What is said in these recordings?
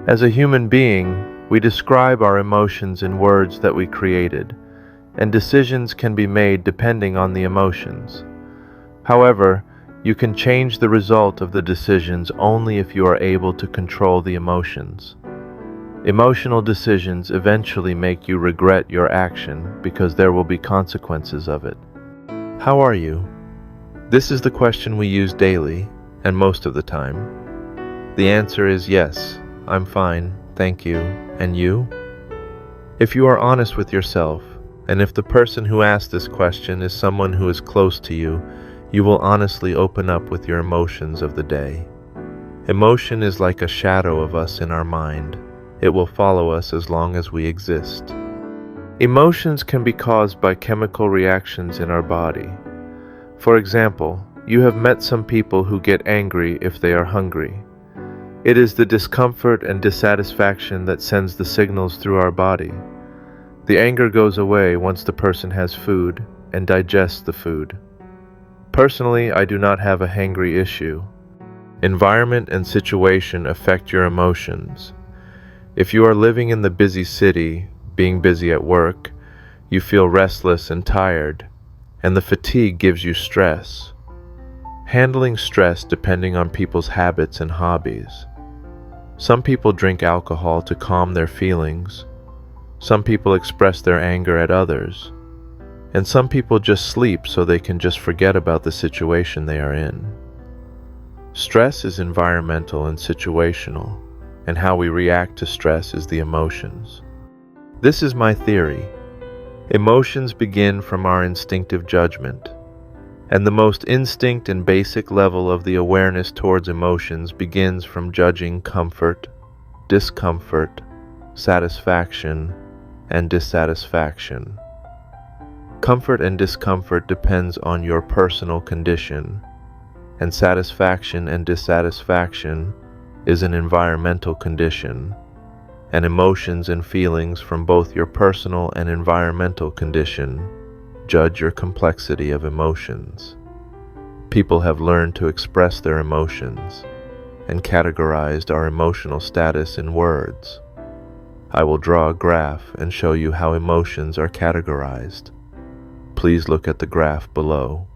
As a human being, we describe our emotions in words that we created, and decisions can be made depending on the emotions. However, you can change the result of the decisions only if you are able to control the emotions. Emotional decisions eventually make you regret your action because there will be consequences of it. How are you? This is the question we use daily, and most of the time. The answer is yes, I'm fine, thank you, and you? If you are honest with yourself, and if the person who asked this question is someone who is close to you, you will honestly open up with your emotions of the day. Emotion is like a shadow of us in our mind. It will follow us as long as we exist. Emotions can be caused by chemical reactions in our body. For example, you have met some people who get angry if they are hungry. It is the discomfort and dissatisfaction that sends the signals through our body. The anger goes away once the person has food and digests the food. Personally, I do not have a hangry issue. Environment and situation affect your emotions. If you are living in the busy city, being busy at work, you feel restless and tired, and the fatigue gives you stress. Handling stress depending on people's habits and hobbies. Some people drink alcohol to calm their feelings. Some people express their anger at others. And some people just sleep so they can just forget about the situation they are in. Stress is environmental and situational, and how we react to stress is the emotions. This is my theory. Emotions begin from our instinctive judgment, and the most instinct and basic level of the awareness towards emotions begins from judging comfort, discomfort, satisfaction, and dissatisfaction. Comfort and discomfort depends on your personal condition, and satisfaction and dissatisfaction is an environmental condition, and emotions and feelings from both your personal and environmental condition judge your complexity of emotions. People have learned to express their emotions and categorized our emotional status in words. I will draw a graph and show you how emotions are categorized. Please look at the graph below.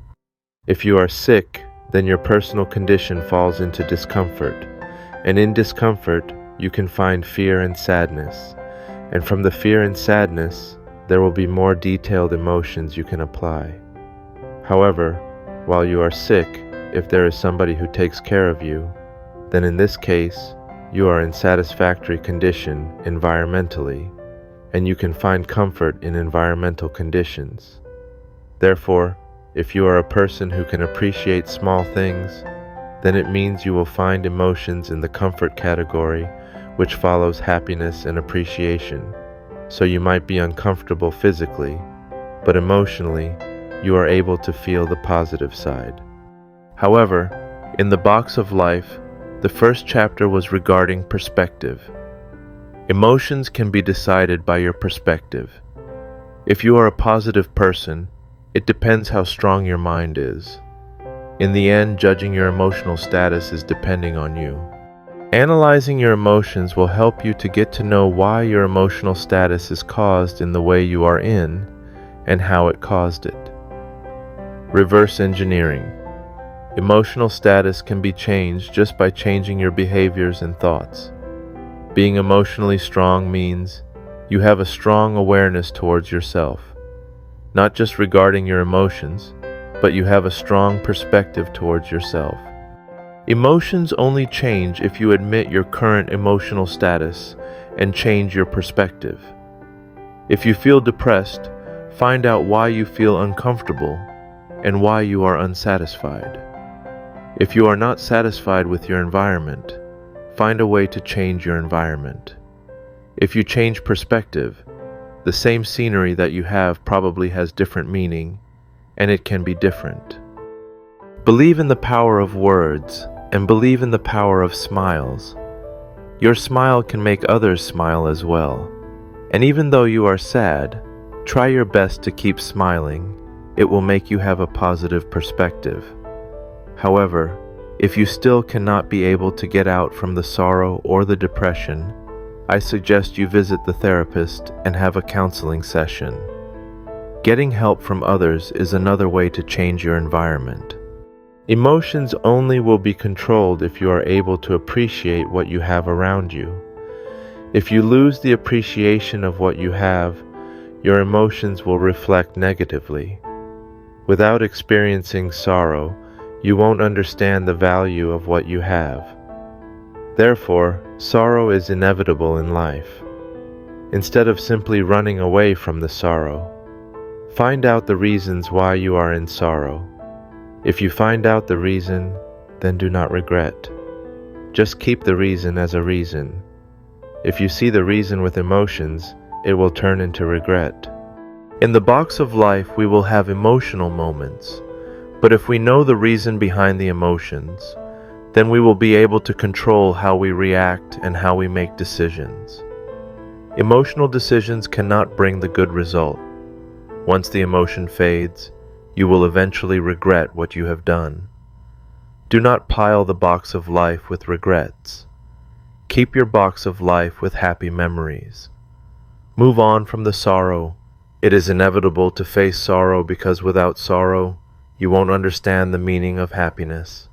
If you are sick, then your personal condition falls into discomfort, and in discomfort, you can find fear and sadness, and from the fear and sadness, there will be more detailed emotions you can apply. However, while you are sick, if there is somebody who takes care of you, then in this case, you are in satisfactory condition environmentally, and you can find comfort in environmental conditions. Therefore, if you are a person who can appreciate small things, then it means you will find emotions in the comfort category, which follows happiness and appreciation. So you might be uncomfortable physically, but emotionally, you are able to feel the positive side. However, in the box of life, the first chapter was regarding perspective. Emotions can be decided by your perspective. If you are a positive person, it depends how strong your mind is. In the end, judging your emotional status is depending on you. Analyzing your emotions will help you to get to know why your emotional status is caused in the way you are in and how it caused it. Reverse engineering. Emotional status can be changed just by changing your behaviors and thoughts. Being emotionally strong means you have a strong awareness towards yourself, not just regarding your emotions, but you have a strong perspective towards yourself. Emotions only change if you admit your current emotional status and change your perspective. If you feel depressed, find out why you feel uncomfortable and why you are unsatisfied. If you are not satisfied with your environment, find a way to change your environment. If you change perspective, the same scenery that you have probably has different meaning, and it can be different. Believe in the power of words, and believe in the power of smiles. Your smile can make others smile as well. And even though you are sad, try your best to keep smiling. It will make you have a positive perspective. However, If you still cannot be able to get out from the sorrow or the depression, I suggest you visit the therapist and have a counseling session. Getting help from others is another way to change your environment. Emotions only will be controlled if you are able to appreciate what you have around you. If you lose the appreciation of what you have, your emotions will reflect negatively. Without experiencing sorrow, you won't understand the value of what you have. Therefore, sorrow is inevitable in life. Instead of simply running away from the sorrow, find out the reasons why you are in sorrow. If you find out the reason, then do not regret. Just keep the reason as a reason. If you see the reason with emotions, it will turn into regret. In the box of life, we will have emotional moments, but if we know the reason behind the emotions, then we will be able to control how we react and how we make decisions. Emotional decisions cannot bring the good result. Once the emotion fades, you will eventually regret what you have done. Do not pile the box of life with regrets. Keep your box of life with happy memories. Move on from the sorrow. It is inevitable to face sorrow because without sorrow, you won't understand the meaning of happiness.